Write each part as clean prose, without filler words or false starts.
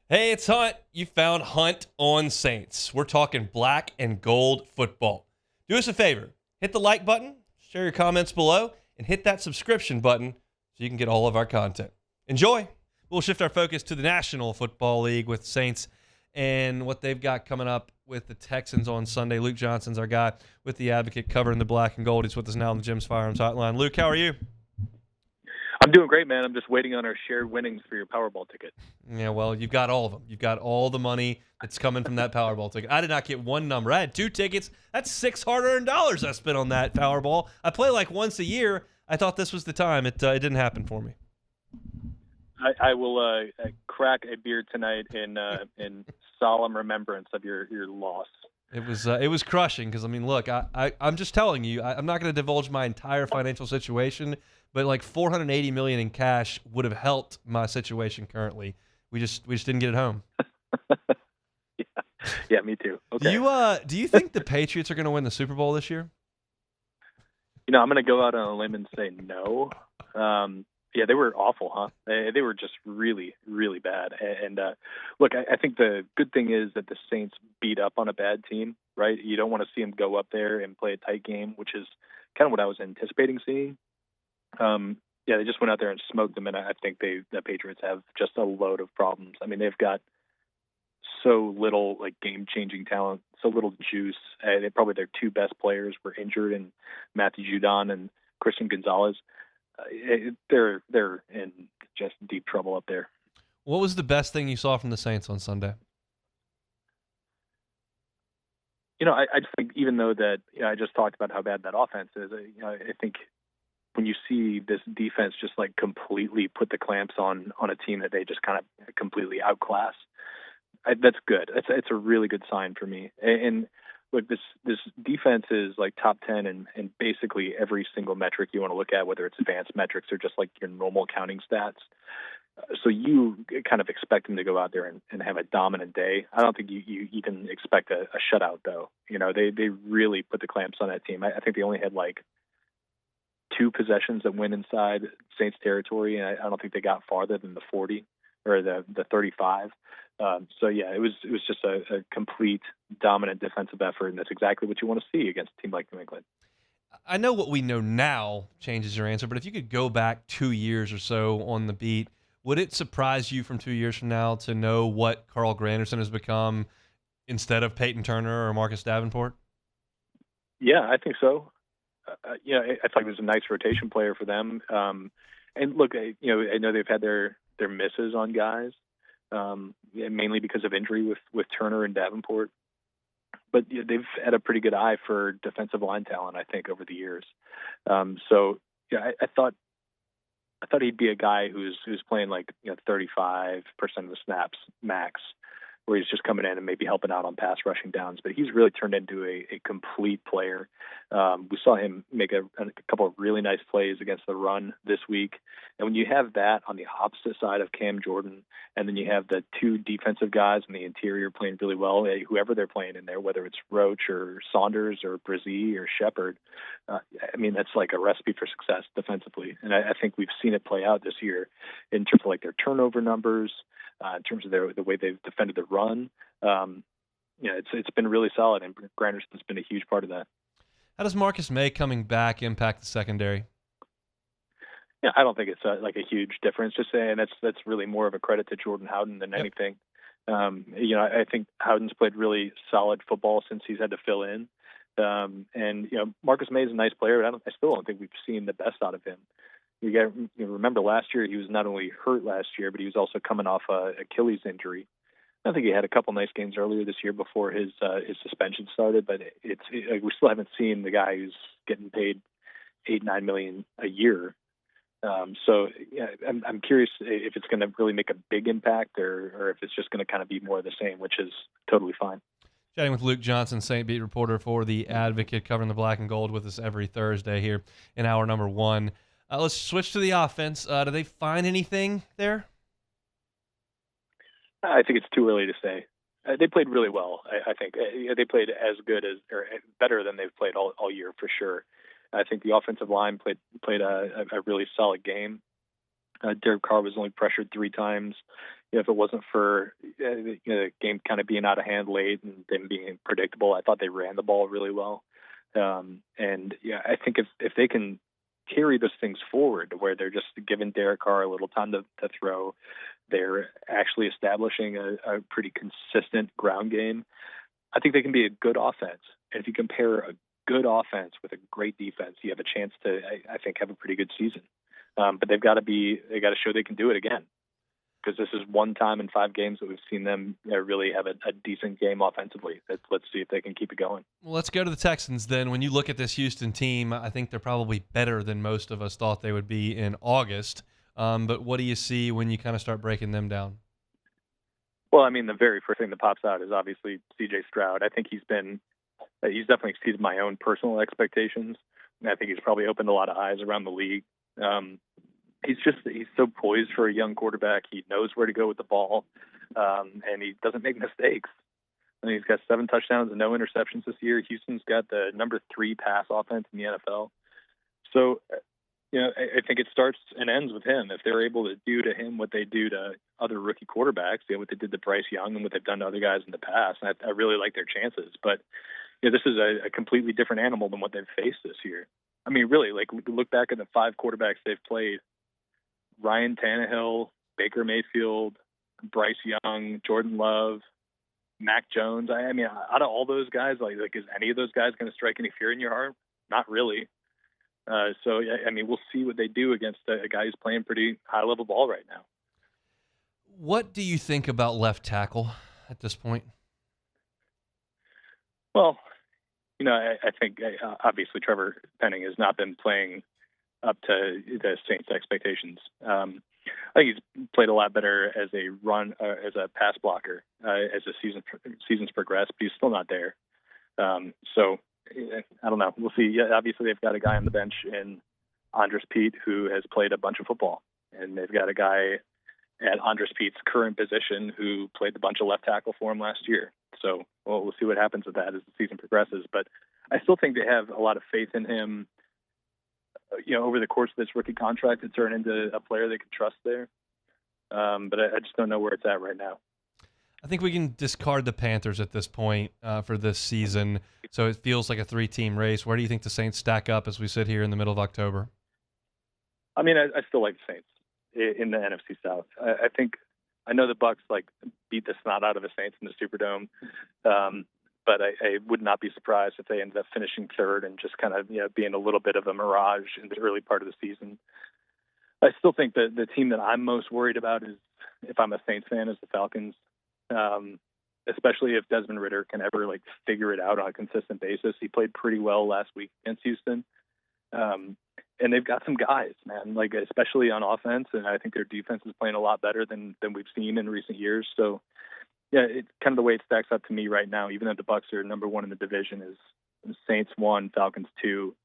Hey, it's Hunt. You found Hunt on Saints. We're talking black and gold football. Do us a favor, hit the like button, share your comments below, and hit that subscription button so you can get all of our content. Enjoy. We'll shift our focus to the National Football League with Saints and what they've got coming up with the Texans on Sunday. Luke Johnson's our guy with the Advocate covering the black and gold. He's with us now on the Jim's Firearms Hotline. Luke, how are you? I'm doing great, man. I'm just waiting on our shared winnings for your Powerball ticket. Yeah, well, you've got all of them. You've got all the money that's coming from that Powerball ticket. I did not get one number. I had two tickets. That's $600 I spent on that Powerball. I play like once a year. I thought this was the time. It didn't happen for me. I will crack a beer tonight in solemn remembrance of your loss. It was crushing because, I mean, look, I'm just telling you, I'm not going to divulge my entire financial situation, but like $480 million in cash would have helped my situation currently. We just didn't get it home. Yeah, me too. Okay. Do you think the Patriots are going to win the Super Bowl this year? I'm going to go out on a limb and say no. Yeah, they were awful, huh? They were just really, really bad. And look, I think the good thing is that the Saints beat up on a bad team, right? You don't want to see them go up there and play a tight game, which is kind of what I was anticipating seeing. Yeah, they just went out there and smoked them, and I think the Patriots have just a load of problems. I mean, they've got so little like game-changing talent, so little juice. Probably their two best players were injured, and Matthew Judon and Christian Gonzalez. They're in just deep trouble up there. What was the best thing you saw from the Saints on Sunday? I just think even though that I just talked about how bad that offense is, I think when you see this defense just like completely put the clamps on a team that they just kind of completely outclass, that's good. It's a really good sign for me. And look, this defense is like top 10 in basically every single metric you want to look at, whether it's advanced metrics or just like your normal counting stats. So you kind of expect them to go out there and have a dominant day. I don't think you even expect a shutout, though. They really put the clamps on that team. I think they only had like two possessions that went inside Saints territory, and I don't think they got farther than the 40 or the 35. So yeah, it was just a complete dominant defensive effort, and that's exactly what you want to see against a team like New England. I know what we know now changes your answer, but if you could go back 2 years or so on the beat, would it surprise you from 2 years from now to know what Carl Granderson has become instead of Peyton Turner or Marcus Davenport? Yeah, I think so. I thought he was a nice rotation player for them. And look, I know they've had their misses on guys, mainly because of injury with Turner and Davenport. But they've had a pretty good eye for defensive line talent, I think, over the years. So yeah, I thought he'd be a guy who's playing like 35% of the snaps max, where he's just coming in and maybe helping out on pass rushing downs. But he's really turned into a complete player. We saw him make a couple of really nice plays against the run this week. And when you have that on the opposite side of Cam Jordan, and then you have the two defensive guys in the interior playing really well, whoever they're playing in there, whether it's Roach or Saunders or Brzee or Shepard, I mean, that's like a recipe for success defensively. And I think we've seen it play out this year in terms of like their turnover numbers, in terms of the way they've defended the run. It's been really solid, and Granderson's been a huge part of that. How does Marcus May coming back impact the secondary? Yeah, I don't think it's like a huge difference. Just saying that's really more of a credit to Jordan Howden than anything. I think Howden's played really solid football since he's had to fill in. And Marcus May is a nice player, but I still don't think we've seen the best out of him. You remember last year he was not only hurt last year, but he was also coming off a Achilles injury. I think he had a couple nice games earlier this year before his suspension started, but we still haven't seen the guy who's getting paid $8-9 million a year. So yeah, I'm curious if it's going to really make a big impact, or if it's just going to kind of be more of the same, which is totally fine. Chatting with Luke Johnson, Saint Beat reporter for The Advocate, covering the black and gold with us every Thursday here in hour number one. Let's switch to the offense. Do they find anything there? I think it's too early to say. They played really well. I think they played as good as or better than they've played all year for sure. I think the offensive line played a really solid game. Derek Carr was only pressured 3 times. if it wasn't for the game kind of being out of hand late and them being predictable, I thought they ran the ball really well. And I think if they can carry those things forward where they're just giving Derek Carr a little time to throw, they're actually establishing a pretty consistent ground game, I think they can be a good offense. And if you compare a good offense with a great defense, you have a chance to, I think, have a pretty good season. But they got to show they can do it again, because this is one time in 5 games that we've seen them really have a decent game offensively. Let's see if they can keep it going. Well, let's go to the Texans then. When you look at this Houston team, I think they're probably better than most of us thought they would be in August. But what do you see when you kind of start breaking them down? Well, I mean, the very first thing that pops out is obviously C.J. Stroud. I think he's definitely exceeded my own personal expectations, and I think he's probably opened a lot of eyes around the league. He's so poised for a young quarterback. He knows where to go with the ball, and he doesn't make mistakes. I mean, he's got 7 touchdowns and no interceptions this year. Houston's got the number 3 pass offense in the NFL. So, I think it starts and ends with him. If they're able to do to him what they do to other rookie quarterbacks, what they did to Bryce Young and what they've done to other guys in the past, I really like their chances. But this is a completely different animal than what they've faced this year. I mean, really, look back at the 5 quarterbacks they've played: Ryan Tannehill, Baker Mayfield, Bryce Young, Jordan Love, Mac Jones. I mean, out of all those guys, is any of those guys going to strike any fear in your heart? Not really. So, I mean, we'll see what they do against a guy who's playing pretty high-level ball right now. What do you think about left tackle at this point? Well, I think obviously Trevor Penning has not been playing up to the Saints' expectations. I think he's played a lot better as a pass blocker as the season's progressed, but he's still not there. So I don't know. We'll see. Yeah, obviously they've got a guy on the bench in Andres Pete who has played a bunch of football, and they've got a guy at Andres Pete's current position who played a bunch of left tackle for him last year. So we'll see what happens with that as the season progresses. But I still think they have a lot of faith in him, over the course of this rookie contract to turn into a player they can trust there. But I just don't know where it's at right now. I think we can discard the Panthers at this point for this season. So it feels like a 3-team race. Where do you think the Saints stack up as we sit here in the middle of October? I mean, I still like the Saints in the NFC South. I know the Bucs beat the snot out of the Saints in the Superdome, but I would not be surprised if they ended up finishing 3rd and just kind of being a little bit of a mirage in the early part of the season. I still think that the team that I'm most worried about is, if I'm a Saints fan, is the Falcons. Especially if Desmond Ridder can ever figure it out on a consistent basis. He played pretty well last week against Houston. And they've got some guys, man, especially on offense. And I think their defense is playing a lot better than we've seen in recent years. So yeah, it's kind of the way it stacks up to me right now, even though the Bucs are number 1 in the division, is Saints 1, Falcons 2,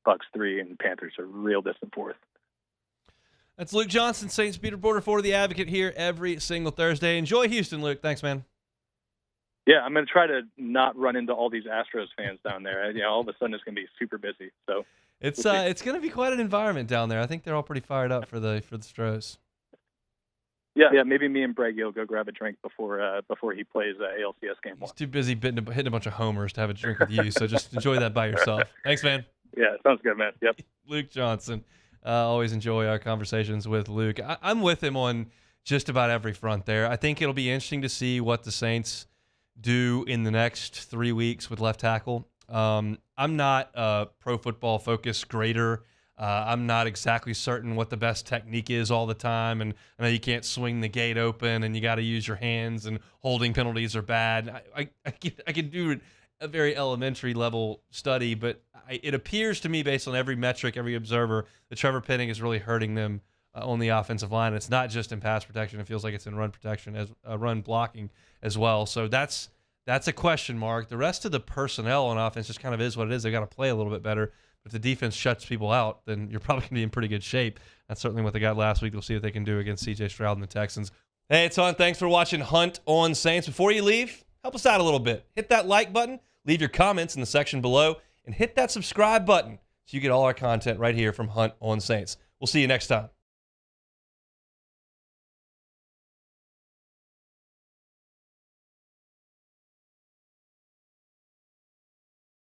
Bucs 3, and Panthers are real distant 4th. That's Luke Johnson, Saints beat reporter for The Advocate, here every single Thursday. Enjoy Houston, Luke. Thanks, man. Yeah, I'm going to try to not run into all these Astros fans down there. All of a sudden it's going to be super busy. So it's going to be quite an environment down there. I think they're all pretty fired up for the Stros. Yeah. Maybe me and Breggy will go grab a drink before he plays ALCS game 1. He's too busy hitting a bunch of homers to have a drink with you. So just enjoy that by yourself. Thanks, man. Yeah, sounds good, man. Yep. Luke Johnson. Always enjoy our conversations with Luke. I'm with him on just about every front there. I think it'll be interesting to see what the Saints do in the next 3 weeks with left tackle. I'm not a pro football focused grader. I'm not exactly certain what the best technique is all the time. And I know you can't swing the gate open and you got to use your hands, and holding penalties are bad. I can do a very elementary level study, but it appears to me, based on every metric, every observer, that Trevor Penning is really hurting them on the offensive line. It's not just in pass protection. It feels like it's in run protection, as run blocking as well. So that's a question mark. The rest of the personnel on offense just kind of is what it is. They got to play a little bit better. But if the defense shuts people out, then you're probably going to be in pretty good shape. That's certainly what they got last week. We'll see what they can do against C.J. Stroud and the Texans. Hey, it's on. Thanks for watching Hunt on Saints. Before you leave, help us out a little bit. Hit that like button. Leave your comments in the section below. And hit that subscribe button so you get all our content right here from Hunt on Saints. We'll see you next time.